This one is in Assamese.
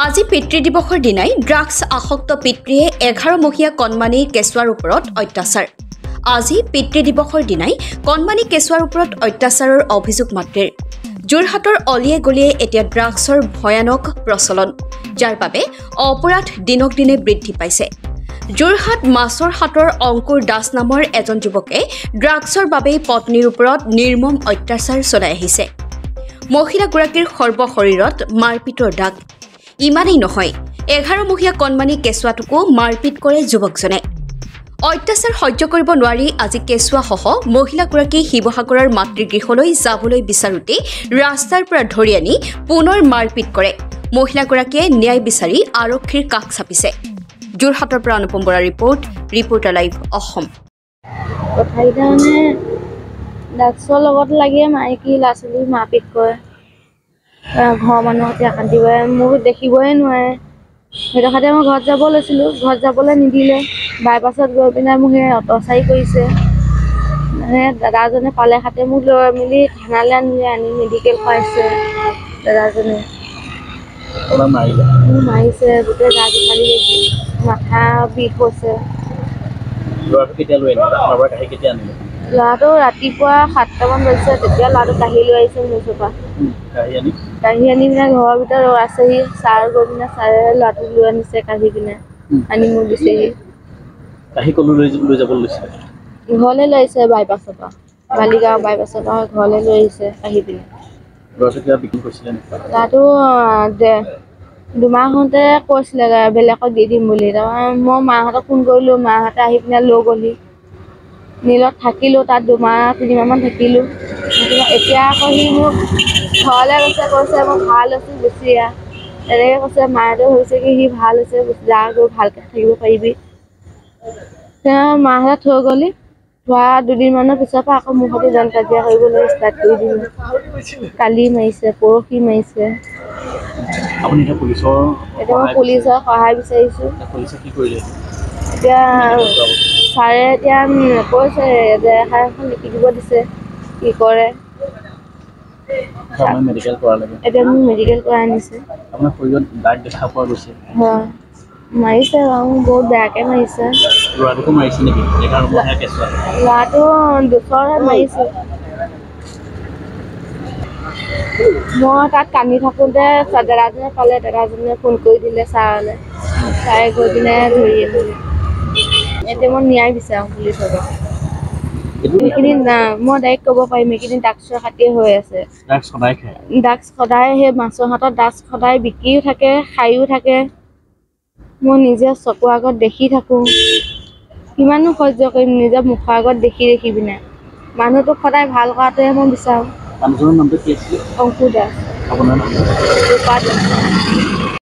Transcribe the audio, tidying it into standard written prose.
আজি পিতৃ দিৱসৰ দিনাই ড্ৰাগছ আসক্ত পিতৃয়ে 11 মহীয়া কণমানি কেঁচুৱাৰ ওপৰত অত্যাচাৰ। আজি পিতৃ দিৱসৰ দিনাই কণমানি কেঁচুৱাৰ ওপৰত অত্যাচাৰৰ অভিযোগ মাত্ৰেৰ যোৰহাটৰ অলিয়ে গলিয়ে এতিয়া ড্ৰাগছৰ ভয়ানক প্ৰচলন, যাৰ বাবে অপৰাধ দিনক দিনে বৃদ্ধি পাইছে। যোৰহাট মাছৰ হাটৰ অংকুৰ দাস নামৰ এজন যুৱকে ড্ৰাগছৰ বাবেই পত্নীৰ ওপৰত নিৰ্মম অত্যাচাৰ চলাই আহিছে। মহিলাগৰাকীৰ সৰ্বশৰীৰত মাৰপিটৰ দাগ। ইমানেই নহয়, 11 মহীয়া কণমানি কেঁচুৱাটোকো মাৰপিট কৰে যুৱকজনে। অত্যাচাৰ সহ্য কৰিব নোৱাৰি আজি কেঁচুৱাসহ মহিলাগৰাকী শিৱসাগৰৰ মাতৃগৃহলৈ যাবলৈ বিচাৰোঁতে ৰাস্তাৰ পৰা ধৰি আনি পুনৰ মাৰপিট কৰে। মহিলাগৰাকীয়ে ন্যায় বিচাৰি আৰক্ষীৰ কাষ চাপিছে। যোৰহাটৰ পৰা Anupam Bora report, reporter live Assam. ড্ৰাগছৰ লগত লাগিয়ে মাইকী ল'ৰা ছোৱালী মাৰপিট কৰে। ঘৰৰ মানুহতে অশান্তি কৰে, মোক দেখিবই নোৱাৰে। সেইটো খাতে মই ঘৰত যাব লৈছিলোঁ, ঘৰত যাবলৈ নিদিলে। বাইপাছত গৈ পিনে মোক সেই অটচাৰি কৰিছে। মানে দাদাজনে পালে খাতে মোক লৈ মেলি থানালৈ আনি মেডিকেল কৰাইছে। দাদাজনে মোক মাৰিছে, গোটেই গা ফালি গৈছে, মাথা বিষ হৈছে। ল'ৰাটো ৰাতিপুৱা 7টামান বাজিছে, তেতিয়া ল'ৰাটো কাঢ়ি লৈ আহিছে মোৰ ওচৰৰ কাঢ়ি আনি পিনে ঘৰৰ ভিতৰত আছেহি। ছাৰ গৈ পিনে ছাৰে ল'ৰাটোক লৈ আনিছে, কাঢ়ি পিনে আনি মোক দিছেহি। ঘৰলৈ লৈ আহিছে বাইপাছৰ পৰা, বালিগাঁও বাইপাছৰ পৰা ঘৰলৈ লৈ আহিছে কাঢ়ি পিনে। ল'ৰাটো 2 মাহতে কৈছিলে বেলেগত দি দিম বুলি। তাৰপৰা মই মাহঁতক ফোন কৰিলোঁ, মাহঁতে আহি পিনে লৈ গ'লহি। নীলত থাকিলোঁ, তাত 2-3 মাহমান থাকিলোঁ। এতিয়া আকৌ সি মোক ঘৰলৈ কৈছে মই ভাল হৈছোঁ, গুচি আহ। তেনেকৈ কৈছে। মাহঁতেও ভাবিছে কি সি ভাল হৈছে, যা গৈ ভালকৈ থাকিব পাৰিবি। মাহঁতে থৈ গ'লি, থোৱা 2 দিনমানৰ পিছৰ পৰা আকৌ মোৰ সৈতে জন কাজিয়া কৰিবলৈ ষ্টাৰ্ট কৰি দিলে। কালি মাৰিছে, পৰহি মাৰিছে। এতিয়া মই পুলিচৰ সহায় বিচাৰিছোঁ। এতিয়া ছাৰে এতিয়া কৈছে যে এফআইআৰ এখন লিখি দিব দিছে, কি কৰে। এতিয়া মোক মেডিকেল কৰাই আনিছে। হয়, মাৰিছে বাৰু, বহুত বেয়াকৈ মাৰিছে। ল'ৰাটো 2চৰহে মাৰিছে। মই তাত কান্দি থাকোঁতে দাদাজনে পালে, দাদাজনে ফোন কৰি দিলে ছাৰলৈ। ছাৰে গৈ পিনে ধৰি আহিলে। এতিয়া মই ন্যায় বিচাৰোঁ পুলিচৰ পৰা। সেইখিনি মই ডাইৰেক্ট ক'ব পাৰিম, এইখিনি ড্ৰাগছৰ খাতিয়ে হৈ আছে। ড্ৰাগছ সদায় সেই মাছৰ হাতত ড্ৰাগছ সদায় বিকিও থাকে, খায়ো থাকে। মই নিজে চকুৰ আগত দেখি থাকোঁ। কিমাননো সহ্য কৰিম নিজৰ মুখৰ আগত দেখি পিনে। মানুহটোক সদায় ভাল কৰাটোহে মই বিচাৰোঁ। অংকুৰ দাস।